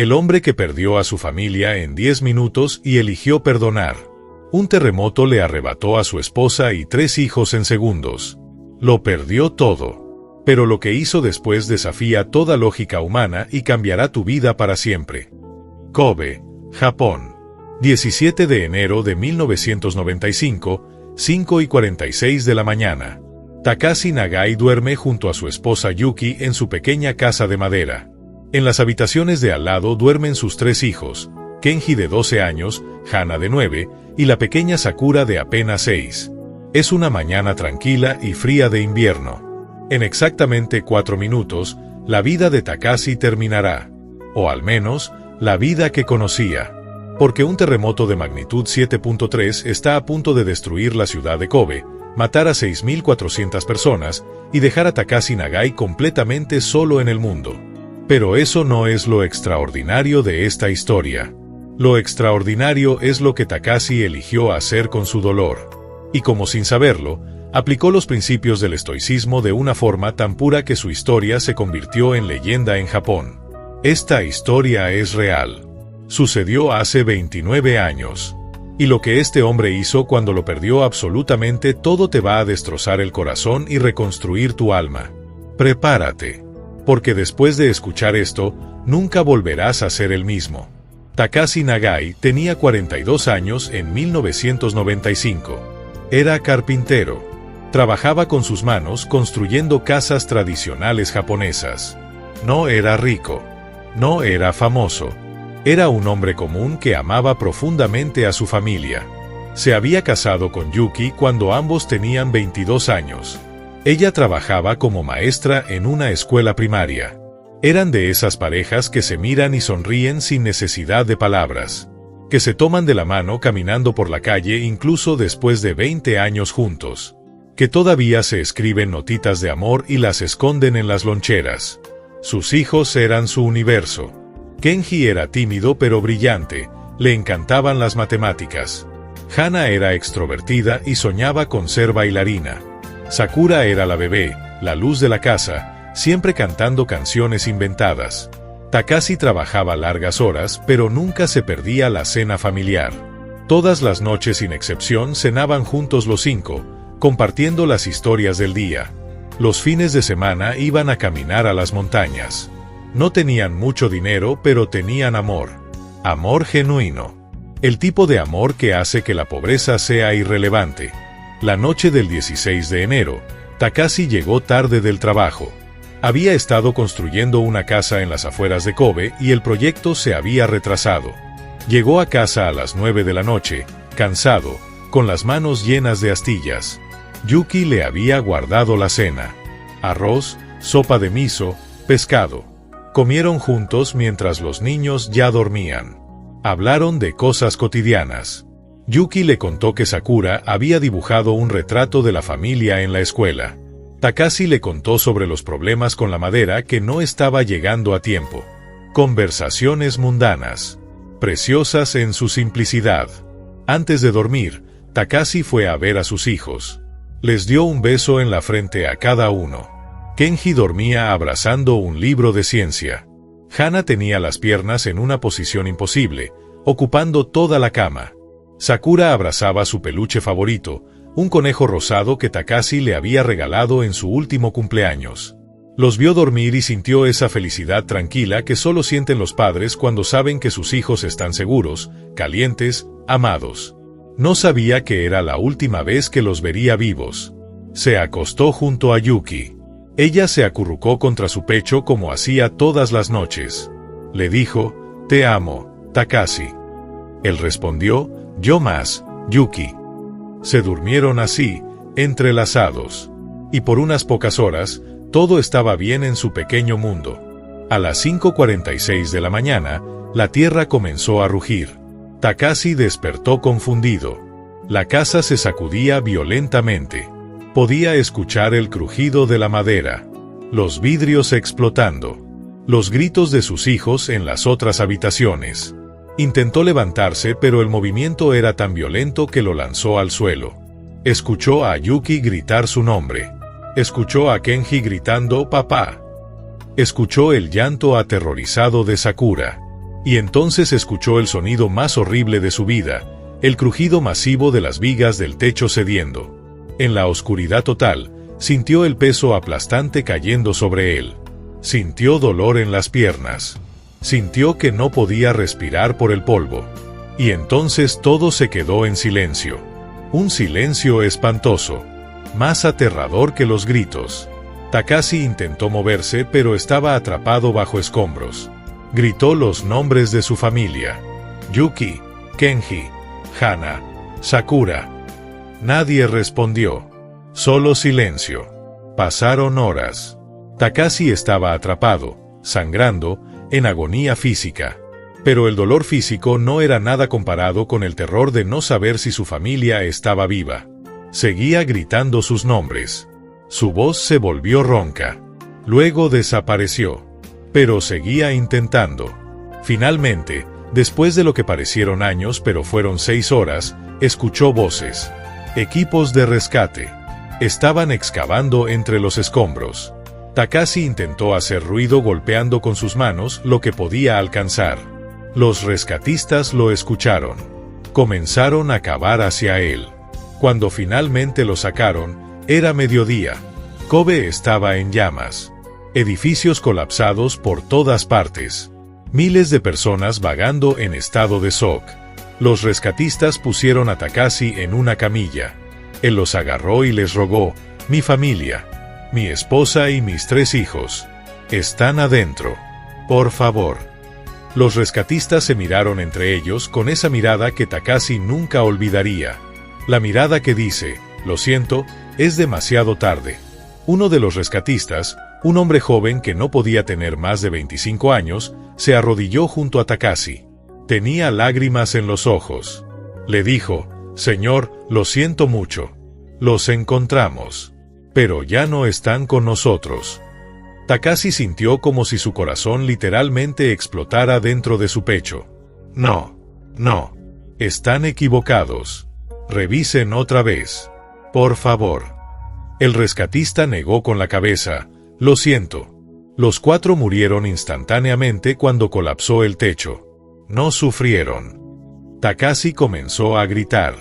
El hombre que perdió a su familia en 10 minutos y eligió perdonar. Un terremoto le arrebató a su esposa y 3 hijos en segundos. Lo perdió todo. Pero lo que hizo después desafía toda lógica humana y cambiará tu vida para siempre. Kobe, Japón. 17 de enero de 1995, 5:46 de la mañana. Takashi Nagai duerme junto a su esposa Yuki en su pequeña casa de madera. En las habitaciones de al lado duermen sus 3 hijos, Kenji de 12 años, Hana de 9, y la pequeña Sakura de apenas 6. Es una mañana tranquila y fría de invierno. En exactamente 4 minutos, la vida de Takashi terminará. O al menos, la vida que conocía. Porque un terremoto de magnitud 7.3 está a punto de destruir la ciudad de Kobe, matar a 6.400 personas y dejar a Takashi Nagai completamente solo en el mundo. Pero eso no es lo extraordinario de esta historia. Lo extraordinario es lo que Takashi eligió hacer con su dolor. Y como sin saberlo, aplicó los principios del estoicismo de una forma tan pura que su historia se convirtió en leyenda en Japón. Esta historia es real. Sucedió hace 29 años. Y lo que este hombre hizo cuando lo perdió absolutamente todo te va a destrozar el corazón y reconstruir tu alma. Prepárate. Porque después de escuchar esto, nunca volverás a ser el mismo. Takashi Nagai tenía 42 años en 1995. Era carpintero. Trabajaba con sus manos construyendo casas tradicionales japonesas. No era rico. No era famoso. Era un hombre común que amaba profundamente a su familia. Se había casado con Yuki cuando ambos tenían 22 años. Ella trabajaba como maestra en una escuela primaria. Eran de esas parejas que se miran y sonríen sin necesidad de palabras. Que se toman de la mano caminando por la calle incluso después de 20 años juntos. Que todavía se escriben notitas de amor y las esconden en las loncheras. Sus hijos eran su universo. Kenji era tímido pero brillante, le encantaban las matemáticas. Hana era extrovertida y soñaba con ser bailarina. Sakura era la bebé, la luz de la casa, siempre cantando canciones inventadas. Takashi trabajaba largas horas, pero nunca se perdía la cena familiar. Todas las noches sin excepción cenaban juntos los 5, compartiendo las historias del día. Los fines de semana iban a caminar a las montañas. No tenían mucho dinero, pero tenían amor. Amor genuino. El tipo de amor que hace que la pobreza sea irrelevante. La noche del 16 de enero, Takashi llegó tarde del trabajo. Había estado construyendo una casa en las afueras de Kobe y el proyecto se había retrasado. Llegó a casa a las 9 de la noche, cansado, con las manos llenas de astillas. Yuki le había guardado la cena. Arroz, sopa de miso, pescado. Comieron juntos mientras los niños ya dormían. Hablaron de cosas cotidianas. Yuki le contó que Sakura había dibujado un retrato de la familia en la escuela. Takashi le contó sobre los problemas con la madera que no estaba llegando a tiempo. Conversaciones mundanas. Preciosas en su simplicidad. Antes de dormir, Takashi fue a ver a sus hijos. Les dio un beso en la frente a cada uno. Kenji dormía abrazando un libro de ciencia. Hana tenía las piernas en una posición imposible, ocupando toda la cama. Sakura abrazaba su peluche favorito, un conejo rosado que Takashi le había regalado en su último cumpleaños. Los vio dormir y sintió esa felicidad tranquila que solo sienten los padres cuando saben que sus hijos están seguros, calientes, amados. No sabía que era la última vez que los vería vivos. Se acostó junto a Yuki. Ella se acurrucó contra su pecho como hacía todas las noches. Le dijo, «Te amo, Takashi». Él respondió, «Yo más, Yuki». Se durmieron así, entrelazados. Y por unas pocas horas, todo estaba bien en su pequeño mundo. A las 5:46 de la mañana, la tierra comenzó a rugir. Takashi despertó confundido. La casa se sacudía violentamente. Podía escuchar el crujido de la madera, los vidrios explotando, los gritos de sus hijos en las otras habitaciones. Intentó levantarse, pero el movimiento era tan violento que lo lanzó al suelo. Escuchó a Yuki gritar su nombre. Escuchó a Kenji gritando «papá». Escuchó el llanto aterrorizado de Sakura. Y entonces escuchó el sonido más horrible de su vida, el crujido masivo de las vigas del techo cediendo. En la oscuridad total, sintió el peso aplastante cayendo sobre él. Sintió dolor en las piernas. Sintió que no podía respirar por el polvo. Y entonces todo se quedó en silencio. Un silencio espantoso, más aterrador que los gritos. Takashi intentó moverse, pero estaba atrapado bajo escombros. Gritó los nombres de su familia: Yuki, Kenji, Hana, Sakura. Nadie respondió. Solo silencio. Pasaron horas. Takashi estaba atrapado, sangrando, en agonía física. Pero el dolor físico no era nada comparado con el terror de no saber si su familia estaba viva. Seguía gritando sus nombres. Su voz se volvió ronca. Luego desapareció. Pero seguía intentando. Finalmente, después de lo que parecieron años pero fueron 6 horas, escuchó voces. Equipos de rescate. Estaban excavando entre los escombros. Takashi intentó hacer ruido golpeando con sus manos lo que podía alcanzar. Los rescatistas lo escucharon. Comenzaron a cavar hacia él. Cuando finalmente lo sacaron, era mediodía. Kobe estaba en llamas. Edificios colapsados por todas partes. Miles de personas vagando en estado de shock. Los rescatistas pusieron a Takashi en una camilla. Él los agarró y les rogó: mi familia, mi esposa y mis 3 hijos. Están adentro. Por favor. Los rescatistas se miraron entre ellos con esa mirada que Takashi nunca olvidaría. La mirada que dice: lo siento, es demasiado tarde. Uno de los rescatistas, un hombre joven que no podía tener más de 25 años, se arrodilló junto a Takashi. Tenía lágrimas en los ojos. Le dijo: Señor, lo siento mucho. Los encontramos. Pero ya no están con nosotros. Takashi sintió como si su corazón literalmente explotara dentro de su pecho. No. Están equivocados. Revisen otra vez. Por favor. El rescatista negó con la cabeza: lo siento. Los 4 murieron instantáneamente cuando colapsó el techo. No sufrieron. Takashi comenzó a gritar.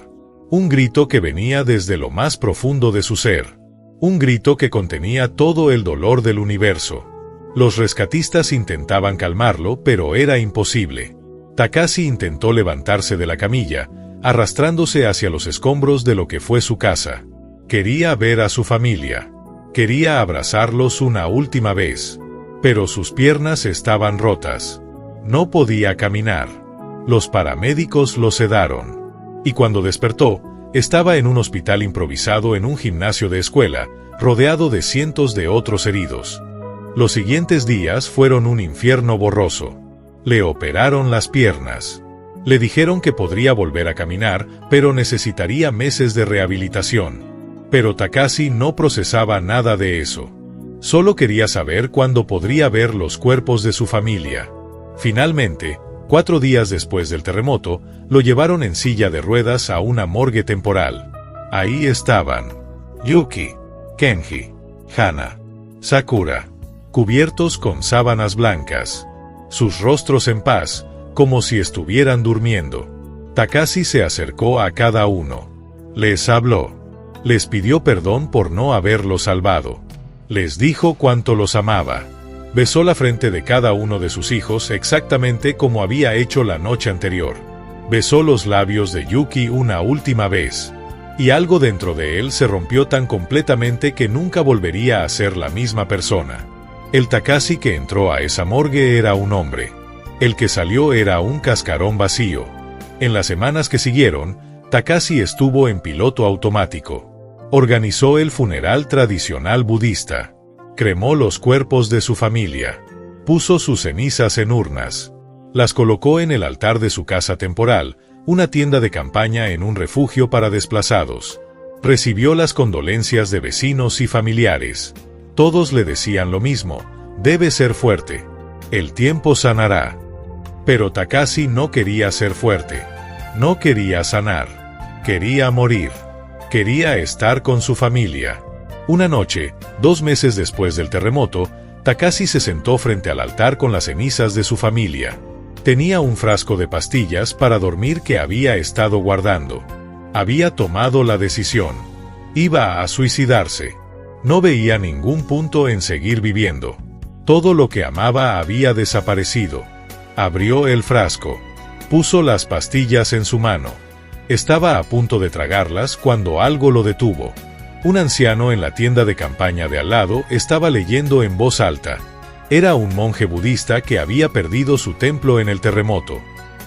Un grito que venía desde lo más profundo de su ser. Un grito que contenía todo el dolor del universo. Los rescatistas intentaban calmarlo, pero era imposible. Takashi intentó levantarse de la camilla, arrastrándose hacia los escombros de lo que fue su casa. Quería ver a su familia. Quería abrazarlos una última vez. Pero sus piernas estaban rotas. No podía caminar. Los paramédicos lo sedaron. Y cuando despertó, estaba en un hospital improvisado en un gimnasio de escuela, rodeado de cientos de otros heridos. Los siguientes días fueron un infierno borroso. Le operaron las piernas. Le dijeron que podría volver a caminar, pero necesitaría meses de rehabilitación. Pero Takashi no procesaba nada de eso. Solo quería saber cuándo podría ver los cuerpos de su familia. Finalmente, 4 días después del terremoto, lo llevaron en silla de ruedas a una morgue temporal. Ahí estaban Yuki, Kenji, Hana, Sakura, cubiertos con sábanas blancas. Sus rostros en paz, como si estuvieran durmiendo. Takashi se acercó a cada uno. Les habló. Les pidió perdón por no haberlos salvado. Les dijo cuánto los amaba. Besó la frente de cada uno de sus hijos exactamente como había hecho la noche anterior. Besó los labios de Yuki una última vez. Y algo dentro de él se rompió tan completamente que nunca volvería a ser la misma persona. El Takashi que entró a esa morgue era un hombre. El que salió era un cascarón vacío. En las semanas que siguieron, Takashi estuvo en piloto automático. Organizó el funeral tradicional budista. Cremó los cuerpos de su familia. Puso sus cenizas en urnas. Las colocó en el altar de su casa temporal, una tienda de campaña en un refugio para desplazados. Recibió las condolencias de vecinos y familiares. Todos le decían lo mismo: debe ser fuerte. El tiempo sanará. Pero Takashi no quería ser fuerte. No quería sanar. Quería morir. Quería estar con su familia. Una noche, 2 meses después del terremoto, Takashi se sentó frente al altar con las cenizas de su familia. Tenía un frasco de pastillas para dormir que había estado guardando. Había tomado la decisión. Iba a suicidarse. No veía ningún punto en seguir viviendo. Todo lo que amaba había desaparecido. Abrió el frasco. Puso las pastillas en su mano. Estaba a punto de tragarlas cuando algo lo detuvo. Un anciano en la tienda de campaña de al lado estaba leyendo en voz alta. Era un monje budista que había perdido su templo en el terremoto.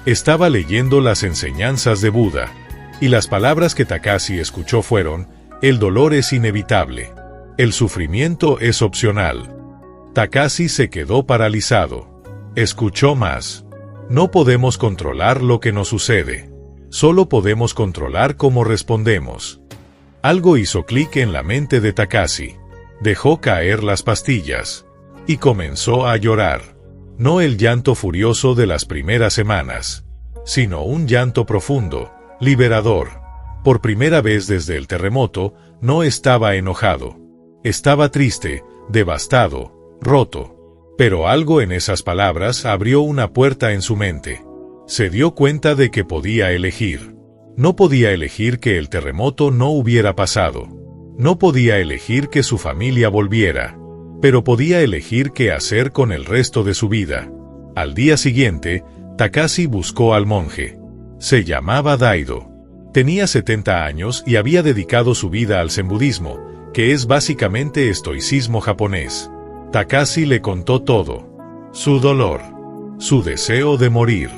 Estaba leyendo las enseñanzas de Buda. Y las palabras que Takashi escuchó fueron: el dolor es inevitable. El sufrimiento es opcional. Takashi se quedó paralizado. Escuchó más. No podemos controlar lo que nos sucede. Solo podemos controlar cómo respondemos. Algo hizo clic en la mente de Takashi. Dejó caer las pastillas. Y comenzó a llorar. No el llanto furioso de las primeras semanas, sino un llanto profundo, liberador. Por primera vez desde el terremoto, no estaba enojado. Estaba triste, devastado, roto. Pero algo en esas palabras abrió una puerta en su mente. Se dio cuenta de que podía elegir. No podía elegir que el terremoto no hubiera pasado. No podía elegir que su familia volviera. Pero podía elegir qué hacer con el resto de su vida. Al día siguiente, Takashi buscó al monje. Se llamaba Daido. Tenía 70 años y había dedicado su vida al zen budismo, que es básicamente estoicismo japonés. Takashi le contó todo. Su dolor. Su deseo de morir.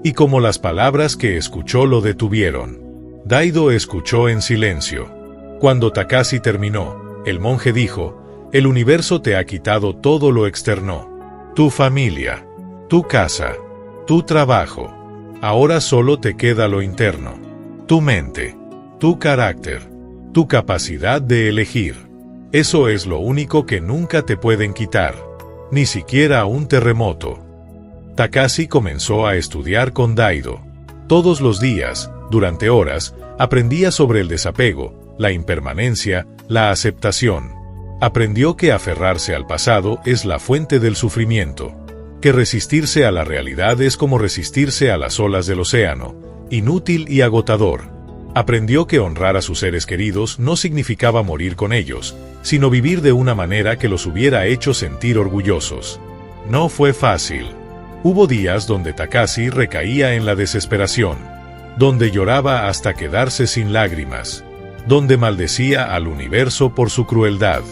Y como las palabras que escuchó lo detuvieron. Daido escuchó en silencio. Cuando Takashi terminó, el monje dijo: el universo te ha quitado todo lo externo. Tu familia, tu casa, tu trabajo. Ahora solo te queda lo interno. Tu mente, tu carácter, tu capacidad de elegir. Eso es lo único que nunca te pueden quitar. Ni siquiera un terremoto. Takashi comenzó a estudiar con Daido. Todos los días, durante horas, aprendía sobre el desapego, la impermanencia, la aceptación. Aprendió que aferrarse al pasado es la fuente del sufrimiento, que resistirse a la realidad es como resistirse a las olas del océano, inútil y agotador. Aprendió que honrar a sus seres queridos no significaba morir con ellos, sino vivir de una manera que los hubiera hecho sentir orgullosos. No fue fácil. Hubo días donde Takashi recaía en la desesperación, donde lloraba hasta quedarse sin lágrimas, donde maldecía al universo por su crueldad.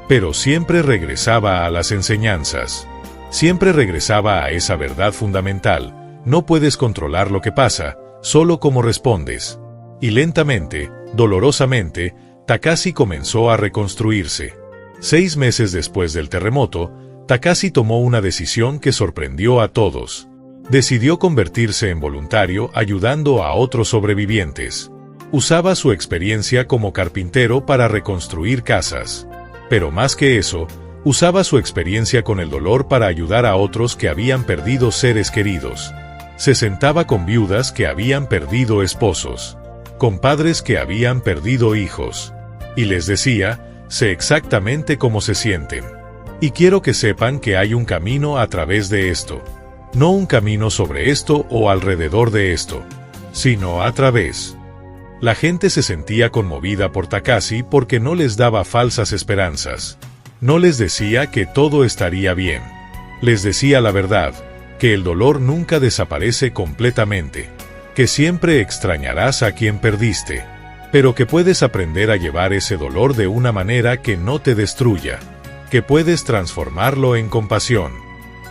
Pero siempre regresaba a las enseñanzas. Siempre regresaba a esa verdad fundamental: no puedes controlar lo que pasa, solo cómo respondes. Y lentamente, dolorosamente, Takashi comenzó a reconstruirse. 6 meses después del terremoto, Takashi tomó una decisión que sorprendió a todos. Decidió convertirse en voluntario ayudando a otros sobrevivientes. Usaba su experiencia como carpintero para reconstruir casas. Pero más que eso, usaba su experiencia con el dolor para ayudar a otros que habían perdido seres queridos. Se sentaba con viudas que habían perdido esposos, con padres que habían perdido hijos, y les decía: sé exactamente cómo se sienten. Y quiero que sepan que hay un camino a través de esto. No un camino sobre esto o alrededor de esto, sino a través. La gente se sentía conmovida por Takashi porque no les daba falsas esperanzas. No les decía que todo estaría bien. Les decía la verdad, que el dolor nunca desaparece completamente, que siempre extrañarás a quien perdiste, pero que puedes aprender a llevar ese dolor de una manera que no te destruya, que puedes transformarlo en compasión,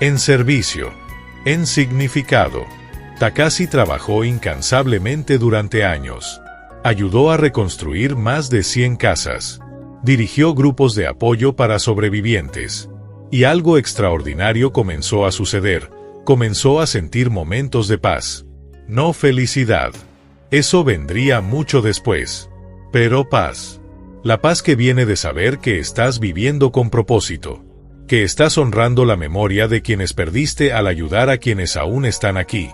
en servicio, en significado. Takashi trabajó incansablemente durante años. Ayudó a reconstruir más de 100 casas. Dirigió grupos de apoyo para sobrevivientes. Y algo extraordinario comenzó a suceder. Comenzó a sentir momentos de paz. No felicidad. Eso vendría mucho después. Pero paz. La paz que viene de saber que estás viviendo con propósito. Que estás honrando la memoria de quienes perdiste al ayudar a quienes aún están aquí.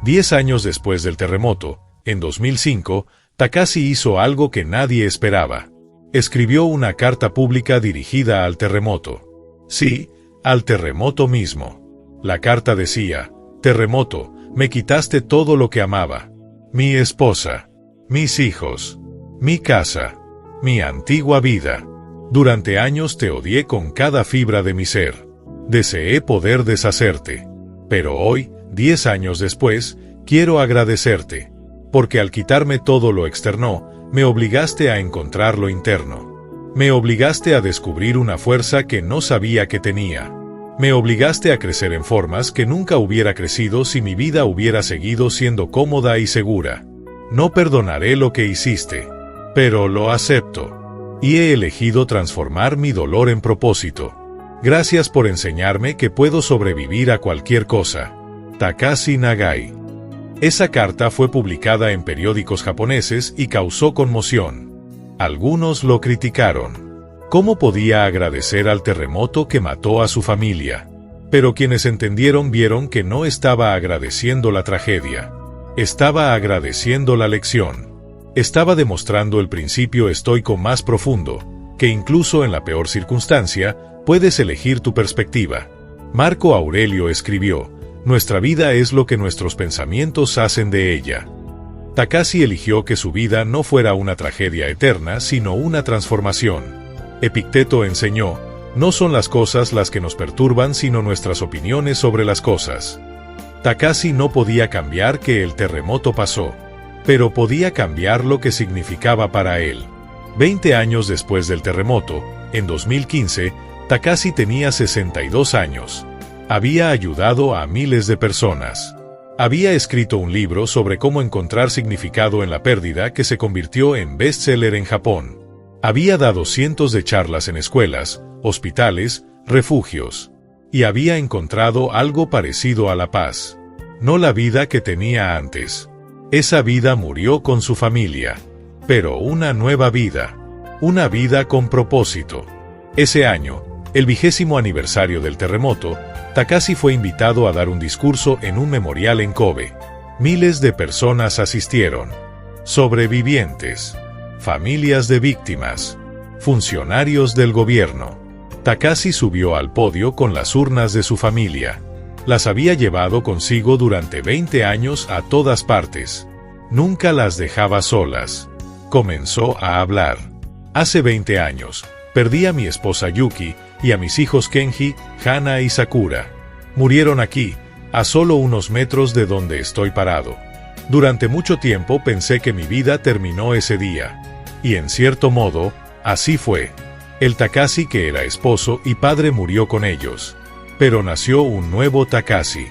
10 años después del terremoto, en 2005, Takashi hizo algo que nadie esperaba. Escribió una carta pública dirigida al terremoto. Sí, al terremoto mismo. La carta decía: Terremoto, me quitaste todo lo que amaba. Mi esposa, mis hijos, mi casa, mi antigua vida. Durante años te odié con cada fibra de mi ser. Deseé poder deshacerte. Pero hoy, 10 años después, quiero agradecerte. Porque al quitarme todo lo externo, me obligaste a encontrar lo interno. Me obligaste a descubrir una fuerza que no sabía que tenía. Me obligaste a crecer en formas que nunca hubiera crecido si mi vida hubiera seguido siendo cómoda y segura. No perdonaré lo que hiciste, pero lo acepto. Y he elegido transformar mi dolor en propósito. Gracias por enseñarme que puedo sobrevivir a cualquier cosa. Takashi Nagai. Esa carta fue publicada en periódicos japoneses y causó conmoción. Algunos lo criticaron. ¿Cómo podía agradecer al terremoto que mató a su familia? Pero quienes entendieron vieron que no estaba agradeciendo la tragedia. Estaba agradeciendo la lección. Estaba demostrando el principio estoico más profundo, que incluso en la peor circunstancia, puedes elegir tu perspectiva. Marco Aurelio escribió, nuestra vida es lo que nuestros pensamientos hacen de ella. Takashi eligió que su vida no fuera una tragedia eterna, sino una transformación. Epicteto enseñó, no son las cosas las que nos perturban sino nuestras opiniones sobre las cosas. Takashi no podía cambiar que el terremoto pasó, pero podía cambiar lo que significaba para él. 20 años después del terremoto, en 2015, Takashi tenía 62 años. Había ayudado a miles de personas. Había escrito un libro sobre cómo encontrar significado en la pérdida que se convirtió en bestseller en Japón. Había dado cientos de charlas en escuelas, hospitales, refugios. Y había encontrado algo parecido a la paz. No la vida que tenía antes. Esa vida murió con su familia. Pero una nueva vida. Una vida con propósito. Ese año, el 20º aniversario del terremoto, Takashi fue invitado a dar un discurso en un memorial en Kobe. Miles de personas asistieron. Sobrevivientes. Familias de víctimas, funcionarios del gobierno. Takashi subió al podio con las urnas de su familia. Las había llevado consigo durante 20 años a todas partes. Nunca las dejaba solas. Comenzó a hablar. Hace 20 años, perdí a mi esposa Yuki y a mis hijos Kenji, Hana y Sakura. Murieron aquí, a solo unos metros de donde estoy parado. Durante mucho tiempo pensé que mi vida terminó ese día. Y en cierto modo, así fue. El Takashi que era esposo y padre murió con ellos. Pero nació un nuevo Takashi.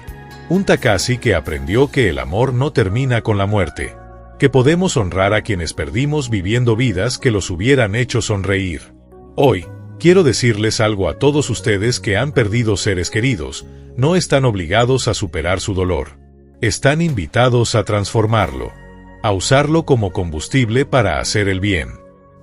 Un Takashi que aprendió que el amor no termina con la muerte. Que podemos honrar a quienes perdimos viviendo vidas que los hubieran hecho sonreír. Hoy, quiero decirles algo a todos ustedes que han perdido seres queridos. No están obligados a superar su dolor. Están invitados a transformarlo. A usarlo como combustible para hacer el bien,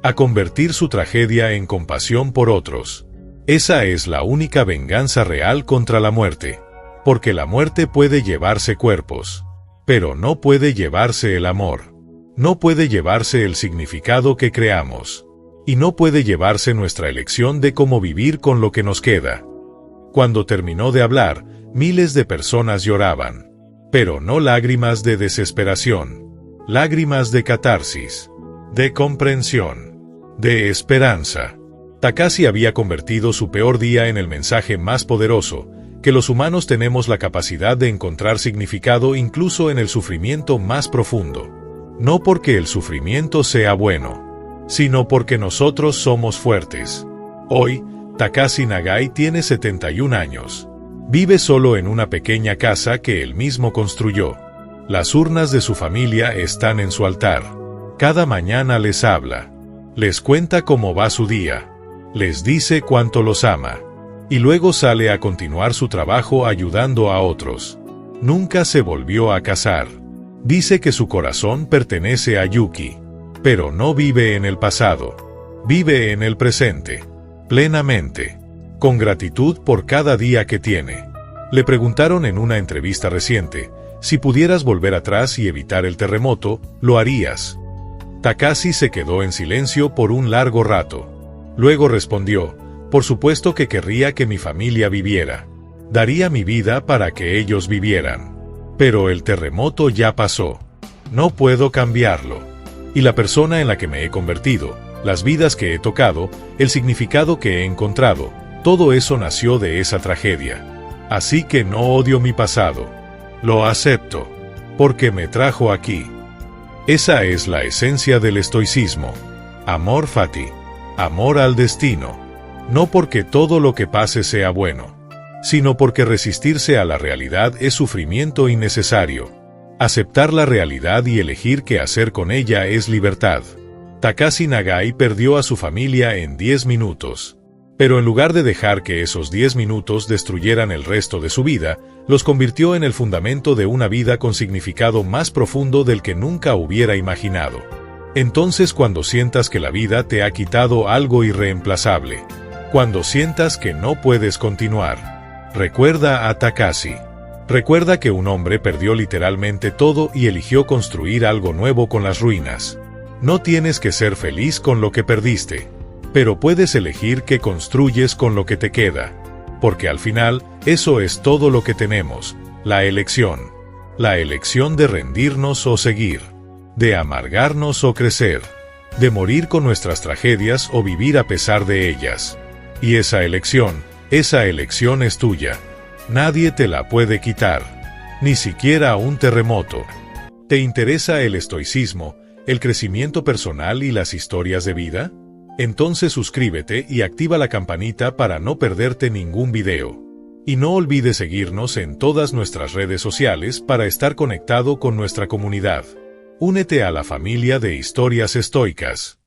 a convertir su tragedia en compasión por otros. Esa es la única venganza real contra la muerte, porque la muerte puede llevarse cuerpos, pero no puede llevarse el amor, no puede llevarse el significado que creamos, y no puede llevarse nuestra elección de cómo vivir con lo que nos queda. Cuando terminó de hablar, miles de personas lloraban, pero no lágrimas de desesperación. Lágrimas de catarsis, de comprensión, de esperanza. Takashi había convertido su peor día en el mensaje más poderoso, que los humanos tenemos la capacidad de encontrar significado incluso en el sufrimiento más profundo. No porque el sufrimiento sea bueno, sino porque nosotros somos fuertes. Hoy, Takashi Nagai tiene 71 años. Vive solo en una pequeña casa que él mismo construyó. Las urnas de su familia están en su altar. Cada mañana les habla. Les cuenta cómo va su día. Les dice cuánto los ama. Y luego sale a continuar su trabajo ayudando a otros. Nunca se volvió a casar. Dice que su corazón pertenece a Yuki. Pero no vive en el pasado. Vive en el presente. Plenamente. Con gratitud por cada día que tiene. Le preguntaron en una entrevista reciente, si pudieras volver atrás y evitar el terremoto, ¿lo harías? Takashi se quedó en silencio por un largo rato. Luego respondió, por supuesto que querría que mi familia viviera. Daría mi vida para que ellos vivieran. Pero el terremoto ya pasó. No puedo cambiarlo. Y la persona en la que me he convertido, las vidas que he tocado, el significado que he encontrado, todo eso nació de esa tragedia. Así que no odio mi pasado. Lo acepto. Porque me trajo aquí. Esa es la esencia del estoicismo. Amor fati. Amor al destino. No porque todo lo que pase sea bueno, sino porque resistirse a la realidad es sufrimiento innecesario. Aceptar la realidad y elegir qué hacer con ella es libertad. Takashi Nagai perdió a su familia en 10 minutos. Pero en lugar de dejar que esos 10 minutos destruyeran el resto de su vida, los convirtió en el fundamento de una vida con significado más profundo del que nunca hubiera imaginado. Entonces, cuando sientas que la vida te ha quitado algo irreemplazable, cuando sientas que no puedes continuar, recuerda a Takashi. Recuerda que un hombre perdió literalmente todo y eligió construir algo nuevo con las ruinas. No tienes que ser feliz con lo que perdiste, pero puedes elegir qué construyes con lo que te queda. Porque al final, eso es todo lo que tenemos, la elección. La elección de rendirnos o seguir, de amargarnos o crecer, de morir con nuestras tragedias o vivir a pesar de ellas. Y esa elección es tuya. Nadie te la puede quitar, ni siquiera un terremoto. ¿Te interesa el estoicismo, el crecimiento personal y las historias de vida? Entonces suscríbete y activa la campanita para no perderte ningún video. Y no olvides seguirnos en todas nuestras redes sociales para estar conectado con nuestra comunidad. Únete a la familia de Historias Estoicas.